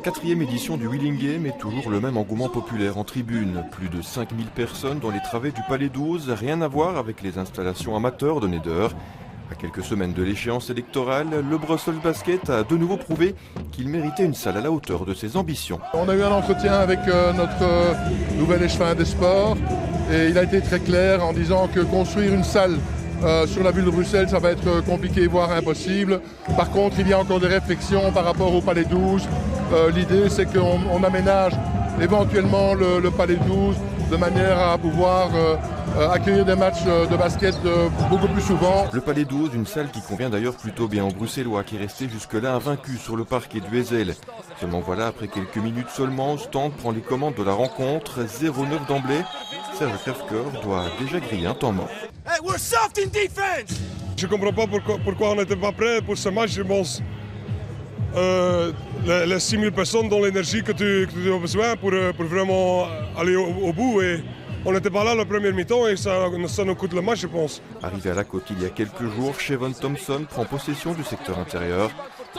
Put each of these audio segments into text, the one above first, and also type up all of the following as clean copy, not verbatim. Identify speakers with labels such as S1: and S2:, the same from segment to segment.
S1: 4e édition du Wheeling Game est toujours le même engouement populaire en tribune. Plus de 5000 personnes dans les travées du Palais 12, rien à voir avec les installations amateurs de Neder. À quelques semaines de l'échéance électorale, le Brussels Basket a de nouveau prouvé qu'il méritait une salle à la hauteur de ses ambitions.
S2: On a eu un entretien avec notre nouvel échevin des sports et il a été très clair en disant que construire une salle sur la ville de Bruxelles, ça va être compliqué, voire impossible. Par contre, il y a encore des réflexions par rapport au Palais 12. L'idée, c'est qu'on aménage éventuellement le Palais 12 de manière à pouvoir accueillir des matchs de basket beaucoup plus souvent.
S1: Le Palais 12, une salle qui convient d'ailleurs plutôt bien aux Bruxellois, qui est resté jusque-là invaincu sur le parquet du Heysel. Seulement voilà, après quelques minutes seulement, Stande prend les commandes de la rencontre, 0-9 d'emblée. Serge Kafker doit déjà griller un temps mort.
S3: Hey, we're soft in defense.
S4: Je ne comprends pas pourquoi on n'était pas prêt pour ce match. Je pense les 6000 personnes dans l'énergie que tu as besoin pour vraiment aller au bout. Et on n'était pas là la première mi-temps et ça nous coûte le match, je pense.
S1: Arrivé à la côte il y a quelques jours, Shevon Thompson prend possession du secteur intérieur.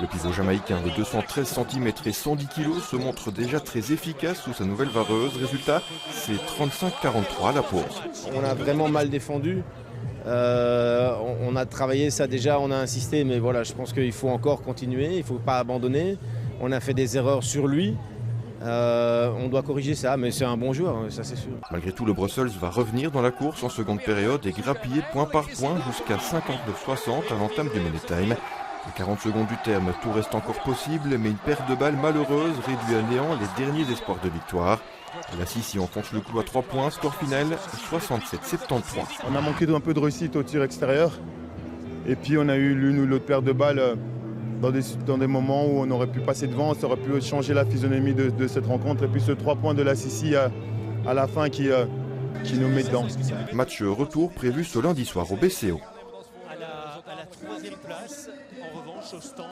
S1: Le pivot jamaïcain de 213 cm et 110 kg se montre déjà très efficace sous sa nouvelle vareuse. Résultat, c'est 35-43 à la pause.
S5: On a vraiment mal défendu. On a travaillé ça déjà, on a insisté, mais voilà, je pense qu'il faut encore continuer, il ne faut pas abandonner. On a fait des erreurs sur lui. On doit corriger ça, mais c'est un bon joueur, ça c'est sûr.
S1: Malgré tout, le Brussels va revenir dans la course en seconde période et grappiller point par point jusqu'à 59-60 à l'entame du Money Time. À 40 secondes du terme, tout reste encore possible, mais une perte de balles malheureuse réduit à néant les derniers espoirs de victoire. La Sissi enfonce le clou à 3 points, score final 67-73.
S6: On a manqué un peu de réussite au tir extérieur. Et puis on a eu l'une ou l'autre perte de balles dans des moments où on aurait pu passer devant, ça aurait pu changer la physionomie de cette rencontre. Et puis ce 3 points de la Sissi à la fin qui nous met dedans.
S1: Match retour prévu ce lundi soir au BCO.
S7: À la 3e place, en revanche, au stand.